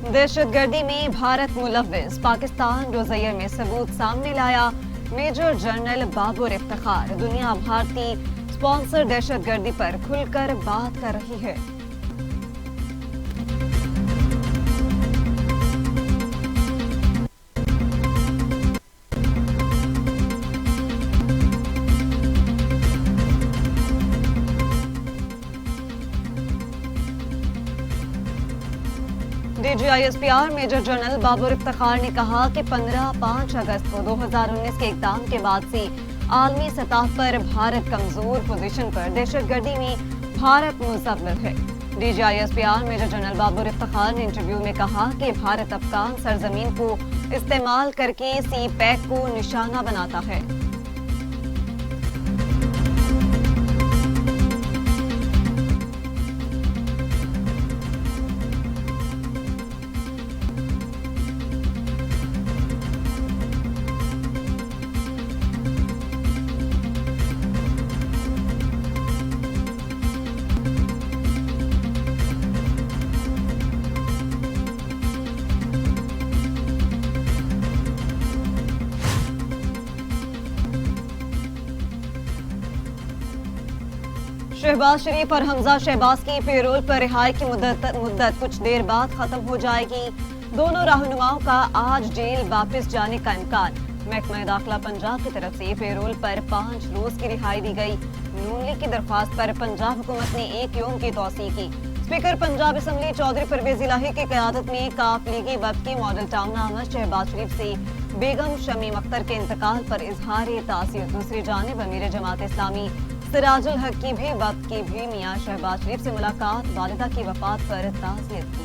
दहशत गर्दी में भारत मुलव्विस, पाकिस्तान रोज़ैयर में सबूत सामने लाया। मेजर जनरल बाबर इफ्तिखार, दुनिया भारतीय स्पॉन्सर दहशत गर्दी पर खुलकर बात कर रही है। DGISPR major general Babar Iftikhar ने कहा कि 5 अगस्त को 2019 के इक़दाम के बाद से आलमी सतह पर भारत कमजोर पोजीशन पर दहशत गर्दी में भारत मुज़व्वल है। DGISPR major general Babar Iftikhar ने इंटरव्यू में कहा कि भारत अफगान सरजमीन को इस्तेमाल करके CPEC को निशाना बनाता है। शहबाज शरीफ और हमजा शहबाज की पेरोल पर रिहाई की मुद्दत कुछ देर बाद खत्म हो जाएगी। दोनों रहनुमाओं का आज जेल वापस जाने का इम्कान। महकमा दाखिला पंजाब की तरफ से पेरोल पर 5 रोज की रिहाई दी गई। नून लीग की दरख्वास्त पर पंजाब हुकूमत ने 1 यौम की तौसीह की। स्पीकर पंजाब असम्बली चौधरी परवेज इलाही की क़यादत में काफ लीगी वफद की मॉडल टाउन आमद शहबाज शरीफ से बेगम शमीम अख्तर के इंतकाल पर इजहार ताज़ियत। दूसरी जानिब अमीर जमात इस्लामी सिराजुल हक की भी वक्त की भी मियां शहबाज शरीफ से मुलाकात, वालिदा की वफात पर ताज़ियत की।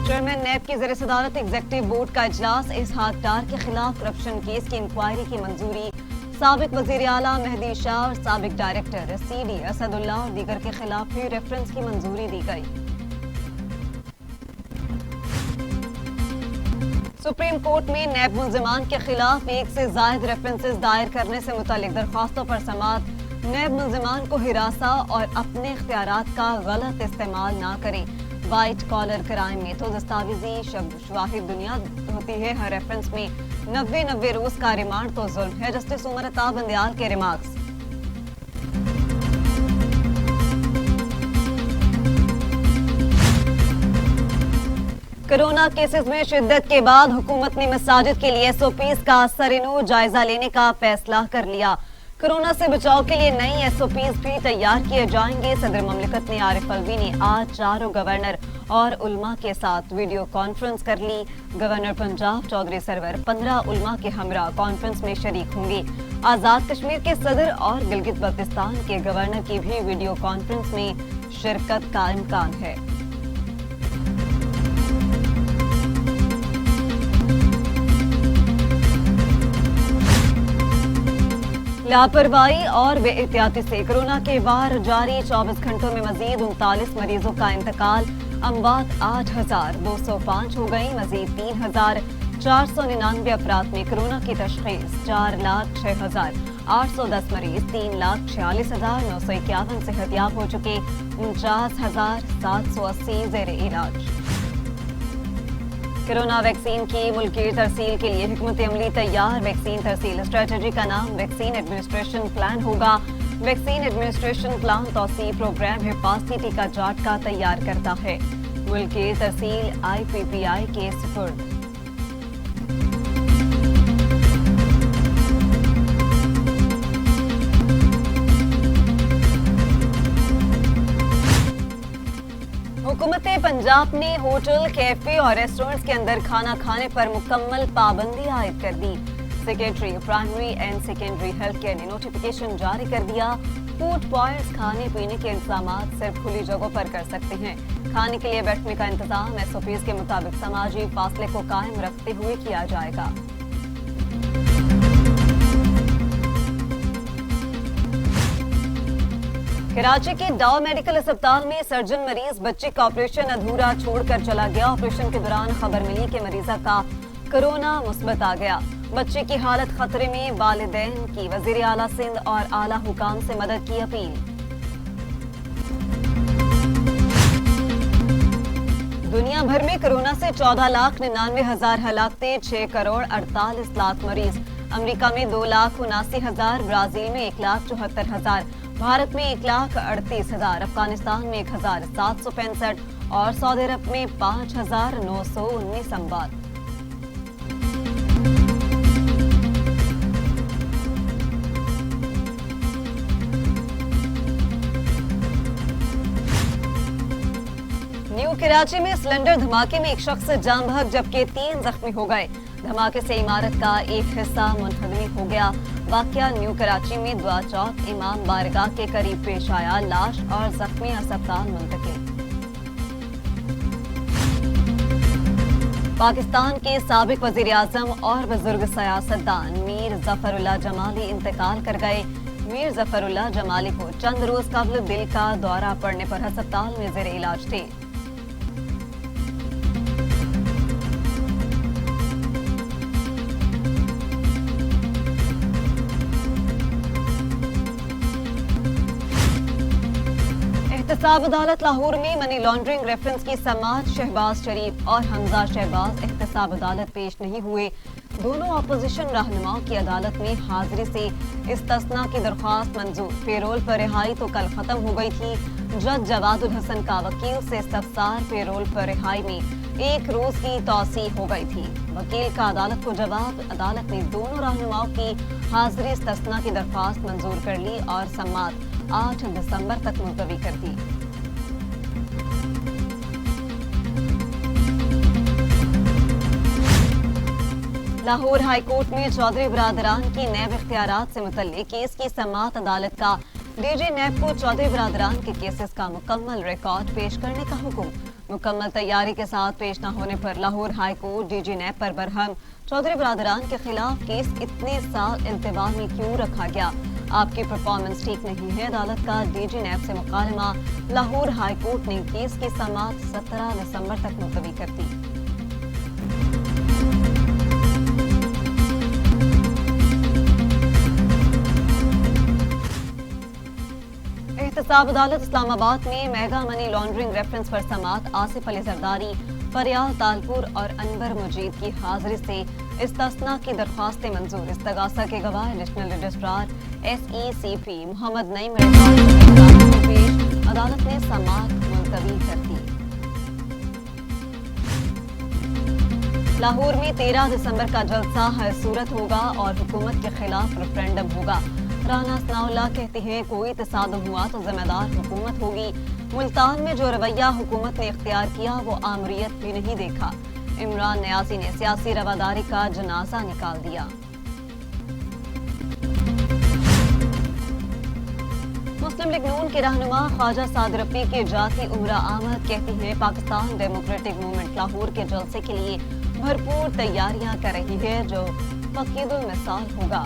चेयरमैन नैब की ज़ेर सदारत एग्जीक्यूटिव बोर्ड का इजलास। इसहाक डार के खिलाफ करप्शन केस की इंक्वायरी की मंजूरी। साबिक वज़ीर आला मेहदी शाह और साबिक डायरेक्टर CD असदुल्ला और दीगर के खिलाफ भी रेफरेंस की मंजूरी दी गई। सुप्रीम कोर्ट में नैब मुल्जिमान के खिलाफ 1 से ज़ायद रेफरेंसेस दायर करने से मुतालिक दरख्वास्तों पर समाअत। नैब मुल्जिमान को हिरासा और अपने इख्तियारात का गलत इस्तेमाल ना करें। वाइट कॉलर क्राइम में तो दस्तावेजी शवाहिद दुनिया होती है। हर रेफरेंस में 90 रोज का रिमांड तो जुल्म है। जस्टिस उमर अता बंदयाल के रिमार्क्स। कोरोना केसेस में शिद्दत के बाद हुकूमत ने मसाजिद के लिए SOPs का सरेनो जायजा लेने का फैसला कर लिया। कोरोना से बचाव के लिए नई SOPs भी तैयार किए जाएंगे। सदर ममलिकत ने आरिफ अलवी ने आज 4 गवर्नर और उलमा के साथ वीडियो कॉन्फ्रेंस कर ली। गवर्नर पंजाब चौधरी सरवर 15 उलमा के हमरा कॉन्फ्रेंस में शरीक होंगे। आज़ाद कश्मीर के सदर और गिलगित बल्तिस्तान के गवर्नर की भी वीडियो कॉन्फ्रेंस में शिरकत का इम्कान है। लापरवाही और बेएहतियाती से कोरोना के वार जारी। 24 घंटों में मजीद 39 मरीजों का इंतकाल। अमवात 8,205 हो गई। मजीद 3,499 अफराद में कोरोना की तशखीस। 4,06,810 मरीज। 3,46,951 सेहतियाब हो चुके। 49,780 ज़ेर इलाज। कोरोना वैक्सीन की मुल्की तरसील के लिए हिकमत अमली तैयार। वैक्सीन तरसील स्ट्रेटजी का नाम वैक्सीन एडमिनिस्ट्रेशन प्लान होगा। वैक्सीन एडमिनिस्ट्रेशन प्लान तौसीह प्रोग्राम हिफाजती टीका जाटका तैयार करता है। मुल्की तरसील IPPI के सुपुर्द। हुकूमत पंजाब ने होटल, कैफे और रेस्टोरेंट्स के अंदर खाना खाने पर मुकम्मल पाबंदी आयद कर दी। Secretary primary and secondary health care ने नोटिफिकेशन जारी कर दिया। फूड पॉइंट्स खाने पीने के इंतजाम सिर्फ खुली जगहों पर कर सकते हैं। खाने के लिए बैठने का इंतजाम SOPs के मुताबिक समाजी फासले को कायम रखते हुए किया जाएगा। कराची के डाउ मेडिकल अस्पताल में सर्जन मरीज बच्चे का ऑपरेशन अधूरा छोड़कर चला गया। ऑपरेशन के दौरान खबर मिली कि मरीजा का कोरोना मुस्बत आ गया। बच्चे की हालत खतरे में। वालिदैन की वजीर आला सिंध और आला हुकाम से मदद की अपील। दुनिया भर में कोरोना से 14,99,000 हलाकतें, 6 करोड़ 48 लाख मरीज। अमेरिका में 2,79,000, ब्राजील में 1,74,000, भारत में 1,38,000, अफगानिस्तान में 1,765 और सऊदी अरब में 5,919 अमवात। न्यू कराची में सिलेंडर धमाके में एक शख्स जान बहक जबकि 3 जख्मी हो गए। धमाके से इमारत का एक हिस्सा मुनहदमी हो गया। वाकया न्यू कराची में दुआ चौक इमाम बारगाह के करीब पेश आया। लाश और जख्मी अस्पताल मुंतकिल। पाकिस्तान के साबिक वजीर आजम और बुजुर्ग सियासतदान मीर जफरुल्लाह जमाली इंतकाल कर गए। मीर जफरुल्लाह जमाली को चंद रोज कबल दिल का दौरा पड़ने पर अस्पताल में जेर इलाज थे। एहतसाब अदालत लाहौर में मनी लॉन्ड्रिंग रेफरेंस की समाअत। शहबाज शरीफ और हमजा शहबाज एहतसाब अदालत पेश नहीं हुए। दोनों अपोजिशन रहनुमाओं की अदालत में हाजिरी से इस्तस्ना की दरख्वास्त मंजूर। पेरोल पर रिहाई तो कल खत्म हो गई थी। जज जवादुल हसन का वकील से इस्तफसार। पेरोल पर रिहाई में 1 रोज की तौसी हो गई थी। वकील का अदालत को जवाब। अदालत ने दोनों रहनुमाओं की हाजिरी इस्तस्ना की दरख्वास्त मंजूर कर ली और समाअत 8 दिसंबर तक मुलतवी कर दी। लाहौर हाई कोर्ट में चौधरी बरादरान की नैब इख्तियारात से मुतल्लिक केस की समाअत। अदालत का डीजी नैब को चौधरी बरादरान के केसेस का मुकम्मल रिकॉर्ड पेश करने का हुक्म। मुकम्मल तैयारी के साथ पेश न होने पर Lahore high court DG NAB पर बरहम। चौधरी बरादरान के खिलाफ केस इतने साल इंतबा में क्यों रखा गया? आपकी परफॉर्मेंस ठीक नहीं है। अदालत का डीजी नैब से मुकालमा। लाहौर हाई कोर्ट ने केस की समाअत 17 दिसंबर तक मुलतवी कर दी। एहतसाब अदालत इस्लामाबाद में मेगा मनी लॉन्ड्रिंग रेफरेंस पर समाअत। आसिफ अली जरदारी, फरियाल तालपुर और अनवर मुजीद की हाजिरी से इस्तस्ना की दरख्वास्तें मंजूर। इस्तगासा के गवाह additional registrar SECP Mohammad Naeem पेश। अदालत ने समाअत मुलतवी कर दी। लाहौर में 13 दिसंबर का जलसा हर सूरत होगा और हुकूमत के खिलाफ रेफरेंडम होगा। राना सनाउल्लाह कहते हैं कोई तसादुम हुआ तो जिम्मेदार हुकूमत होगी। मुल्तान में जो रवैया हुकूमत ने इख्तियार किया वो आमरीत भी नहीं देखा। इमरान नियाज़ी ने सियासी रवादारी का जनाजा निकाल दिया। मुस्लिम लीग नून के रहनुमा ख्वाजा साद रफी की जाती उमरा आमद कहती हैं पाकिस्तान डेमोक्रेटिक मूवमेंट लाहौर के जलसे के लिए भरपूर तैयारियां कर रही है जो फकीदुल मिसाल होगा।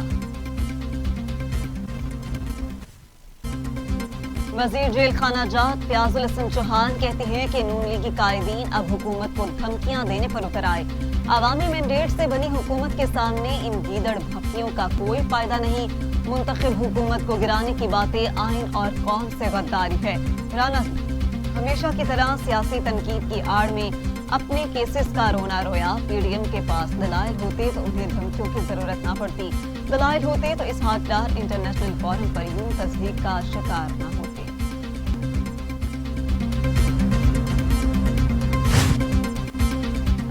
वजीर जेल खाना जात फयाजुल हसन चौहान कहते हैं कि नून लीगी कायदीन अब हुकूमत को धमकियां देने पर उतर आए। आवामी मैंडेट से बनी हुकूमत के सामने इन गीदड़ भक्तियों का कोई फायदा नहीं। मुंतखब हुकूमत को गिराने की बातें आइन और कौम से गद्दारी है। राना हमेशा की तरह सियासी तनकीद की आड़ में अपने केसेस का रोना रोया। PDM के पास दलाइल होते तो उन्हें धमकियों की जरूरत न पड़ती। दलाइल होते तो इस हाकदार इंटरनेशनल फोरम पर यूं तस्दीक का शिकार न होते।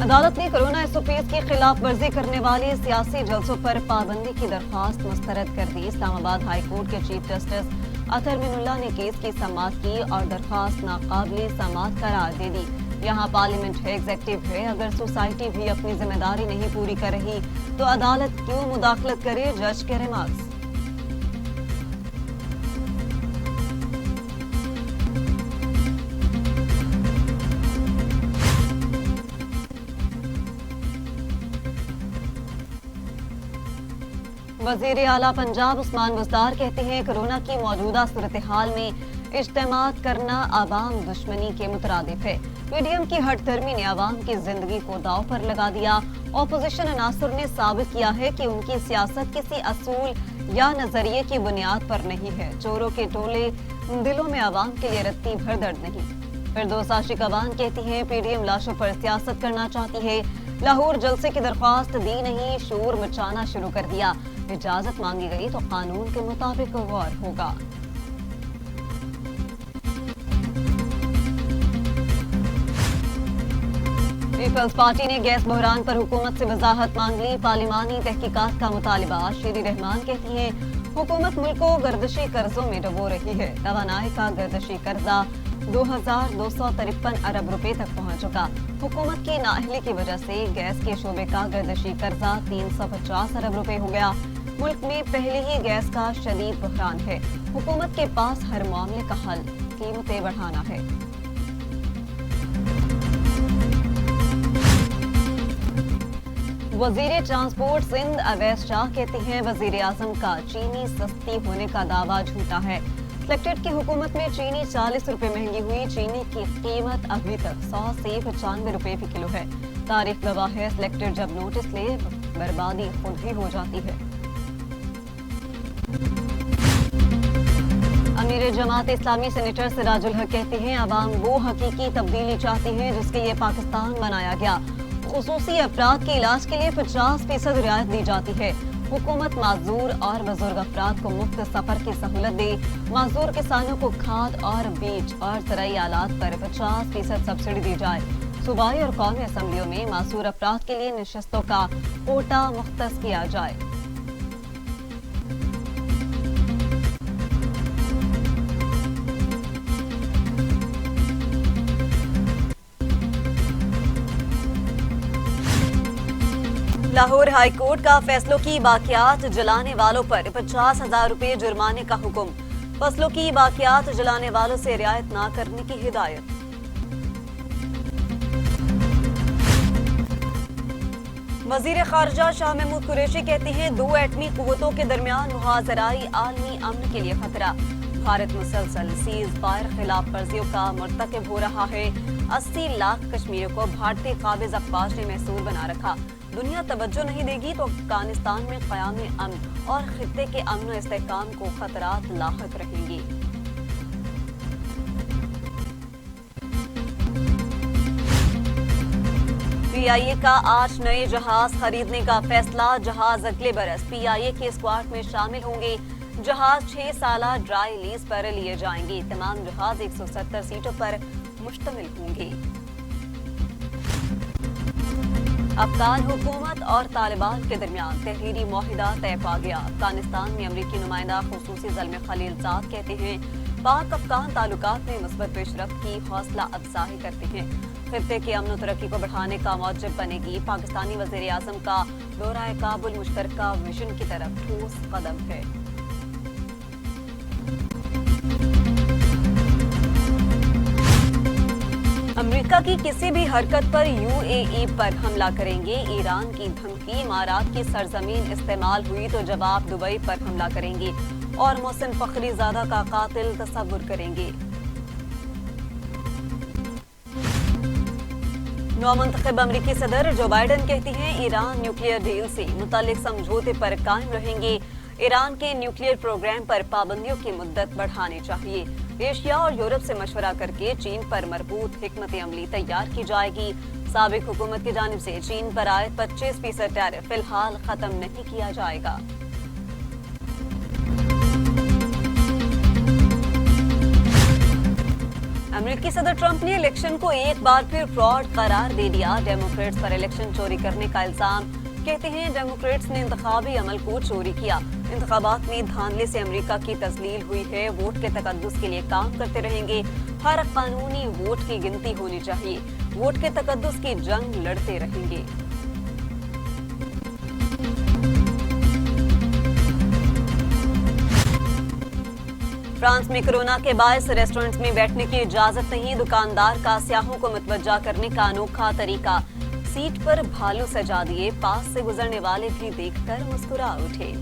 अदालत ने कोरोना SOPs की खिलाफ वर्जी करने वाले सियासी जलसों पर पाबंदी की दरख्वास्त मुस्तरद कर दी। इस्लामाबाद हाई कोर्ट के चीफ जस्टिस अतर मिनुल्लाह ने केस की समाअत की और दरख्वास्त नाकाबिले समाअत करार दे दी। यहाँ पार्लियामेंट है, एग्जेक्टिव है। अगर सोसाइटी भी अपनी जिम्मेदारी नहीं पूरी कर रही तो अदालत क्यों मुदाखलत करे? जज के रिमार्क्स। वजीर आला पंजाब उस्मान बुज़दार कहते हैं कोरोना की मौजूदा सूरत हाल में इज्तिमात करना आवाम दुश्मनी के मुतरादिफ है। PDM की हठधर्मी ने आवाम की जिंदगी को दाव पर लगा दिया। ऑपोजिशन अनासुर ने साबित किया है कि उनकी सियासत किसी असूल या नजरिए की बुनियाद पर नहीं है। चोरों के टोले दिलों में आवाम के लिए रत्ती भर दर्द नहीं। फिरदौस आशिकाबान कहती हैं पीडीएम लाशों पर सियासत करना चाहती है। लाहौर जलसे की दरख्वास्त दी नहीं, शोर मचाना शुरू कर दिया। इजाजत मांगी गई तो कानून के मुताबिक गौर होगा। पीपल्स पार्टी ने गैस बहरान पर हुकूमत से वजाहत मांग ली। पार्लिमानी तहकीकात का मुतालिबा। शेरी रहमान कहती हैं हुकूमत मुल्क को गर्दशी कर्जों में डुबो रही है। तवानाई का गर्दशी कर्जा 2253 अरब रुपए तक पहुंच चुका। हुकूमत की नाअहली की वजह से गैस के शोबे का गर्दशी कर्जा 350 अरब रुपए हो गया। मुल्क में पहले ही गैस का शदीद बहरान है। हुकूमत के पास हर मामले का हल कीमतें बढ़ाना है। वजीर ट्रांसपोर्ट सिंध अवैस शाह कहते हैं वजीर आजम का चीनी सस्ती होने का दावा झूठा है। सिलेक्टेड की हुकूमत में चीनी 40 रुपए महंगी हुई। चीनी की कीमत अभी तक 100 से 95 रुपए फी किलो है। तारीख गवाह है सिलेक्टेड जब नोटिस ले बर्बादी खुद ही हो जाती है। अमीर जमात इस्लामी सेनेटर सिराजुल हक कहते हैं अवाम वो हकीकी तब्दीली चाहती है जिसके लिए पाकिस्तान बनाया गया। खुसूसी अफराद के इलाज के लिए 50% रियायत दी जाती है। हुकूमत माजूर और बुजुर्ग अफराद को मुफ्त सफर की सहूलत दे। माजूर किसानों को खाद और बीज और ज़राई आलात पर 50% सब्सिडी दी जाए। सूबाई और कौमी असम्बलियों में माजूर अफराद के लिए नशस्तों का कोटा मुख्तस किया जाए। लाहौर हाई कोर्ट का फैसलों की बाकियात जलाने वालों पर 50,000 रुपए जुर्माने का हुक्म। फसलों की बाकियात जलाने वालों से रियायत न करने की हिदायत। वजीर खारजा शाह महमूद कुरैशी कहते हैं दो एटमी कुव्वतों के दरमियान मुहाजराई आलमी अमन के लिए खतरा। भारत मुसलसल सीज फायर खिलाफ वर्जियों का मर्तकब हो रहा है। 80 लाख कश्मीरियों को भारतीय काबिज अखबार ने महसूर बना रखा। दुनिया तवज्जो नहीं देगी तो अफगानिस्तान में क़याम अमन और खित्ते के अमन और इस्तेहकाम को खतरात लाहक रहेंगी। पीआईए का 8 नए जहाज खरीदने का फैसला। जहाज अगले बरस पीआईए के स्क्वाड में शामिल होंगे। जहाज 6 साला ड्राई लीज पर लिए जाएंगे। तमाम जहाज 170 सीटों पर मुश्तमिल होंगे। अफगान हुकूमत और तालिबान के दरमियान तहरीरी मुआहिदा तय पा गया। अफगानिस्तान में अमरीकी नुमाइंदा खुसूसी ज़ल्म खलीलजाद कहते हैं पाक अफगान ताल्लुकात में मुस्बत पेशरफ्त की हौसला अफजाई करते हैं। खित्ते की अमन तरक्की को बढ़ाने का मौजब बनेगी। पाकिस्तानी वज़ीर आज़म का दौरा काबुल मुश्तरका विजन की तरफ ठोस कदम है। अमेरिका की किसी भी हरकत पर यूएई पर हमला करेंगे। ईरान की धमकी। इमारात की सरजमीन इस्तेमाल हुई तो जवाब दुबई पर हमला करेंगे और मोहसिन फखरीजादा का कातिल तस्वुर करेंगे। नौमुंतखब अमरीकी सदर जो बाइडन कहती हैं ईरान न्यूक्लियर डील से मुतालिक समझौते पर कायम रहेंगे। ईरान के न्यूक्लियर प्रोग्राम पर पाबंदियों की मुद्दत बढ़ानी चाहिए। एशिया और यूरोप से मशवरा करके चीन पर मरबूत हिकमत अमली तैयार की जाएगी। साबिक हुकूमत की जानिब से चीन पर आयद 25% टैरिफ फिलहाल खत्म नहीं किया जाएगा। अमेरिकी सदर ट्रंप ने इलेक्शन को एक बार फिर फ्रॉड करार दे दिया। डेमोक्रेट्स पर इलेक्शन चोरी करने का इल्जाम। कहते हैं डेमोक्रेट्स ने इंतखाबी अमल को चोरी किया। इंतखाबात में धांधले से अमेरिका की तस्लील हुई है। वोट के तकद्दुस के लिए काम करते रहेंगे। हर कानूनी वोट की गिनती होनी चाहिए। वोट के तकद्दुस की जंग लड़ते रहेंगे। फ्रांस में कोरोना के बायस रेस्टोरेंट्स में बैठने की इजाजत नहीं। दुकानदार का सियाहों को मुतवज्जा करने का अनोखा तरीका। सीट पर भालू सजा दिए। पास से गुजरने वाले भी देखकर मुस्कुरा उठे।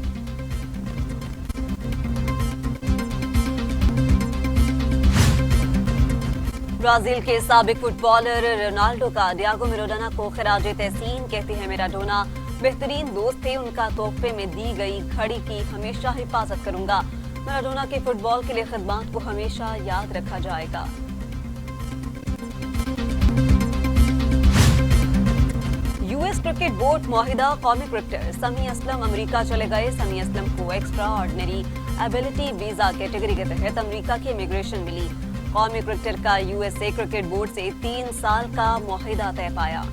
ब्राजील के साबिक फुटबॉलर रोनाल्डो का डियागो मैराडोना को खिराज तहसीन। कहते हैं मैराडोना बेहतरीन दोस्त थे। उनका तोहफे में दी गई घड़ी की हमेशा हिफाजत करूंगा। मैराडोना के फुटबॉल के लिए खिदमत को हमेशा याद रखा जाएगा। यूएस क्रिकेट बोर्ड मुआहिदा कौमी क्रिकेटर समी असलम अमेरिका चले गए। समी असलम को extra ordinary ability visa category के तहत अमेरिका की इमिग्रेशन मिली। कौमी क्रिकेटर का यूएसए क्रिकेट बोर्ड से 3 साल का मुआहिदा तय पाया।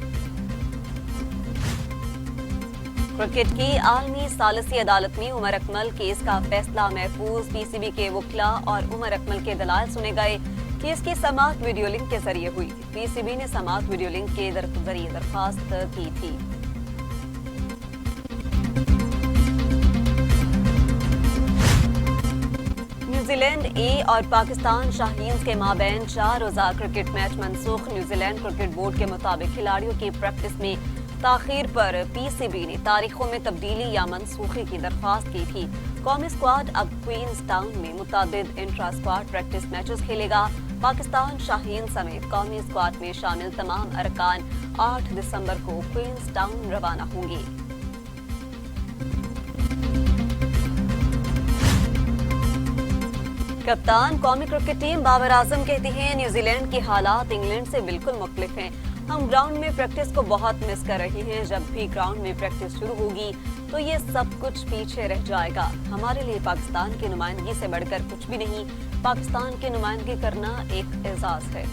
क्रिकेट की आलमी सालिसी अदालत में उमर अकमल केस का फैसला महफूज। पीसीबी के वकला और उमर अकमल के दलाल सुने गए। केस की समाअत वीडियो लिंक के जरिए हुई। पीसीबी ने समाअत वीडियो लिंक के जरिए दरखास्त की थी। न्यूजीलैंड ए और पाकिस्तान शाहीन्स के माबैन 4 रोजा क्रिकेट मैच मनसूख। न्यूजीलैंड क्रिकेट बोर्ड के मुताबिक खिलाड़ियों की प्रैक्टिस में ताखीर पर पीसीबी ने तारीखों में तब्दीली या मनसूखी की दरख्वास्त की थी। कौमी स्क्वाड अब क्वींस टाउन में मुतअद्दिद इंट्रा स्क्वाड प्रैक्टिस मैचेस खेलेगा। पाकिस्तान शाहीन समेत कौमी स्क्वाड में शामिल तमाम अरकान 8 दिसंबर को क्वींस टाउन रवाना होंगे। कप्तान कौमी क्रिकेट टीम बाबर आजम कहते हैं, न्यूजीलैंड के हालात इंग्लैंड से बिल्कुल मुख्तलिफ हैं। हम ग्राउंड में प्रैक्टिस को बहुत मिस कर रहे हैं। जब भी ग्राउंड में प्रैक्टिस शुरू होगी तो ये सब कुछ पीछे रह जाएगा। हमारे लिए पाकिस्तान की नुमाइंदगी से बढ़कर कुछ भी नहीं। पाकिस्तान की नुमाइंदगी करना एक एजाज है।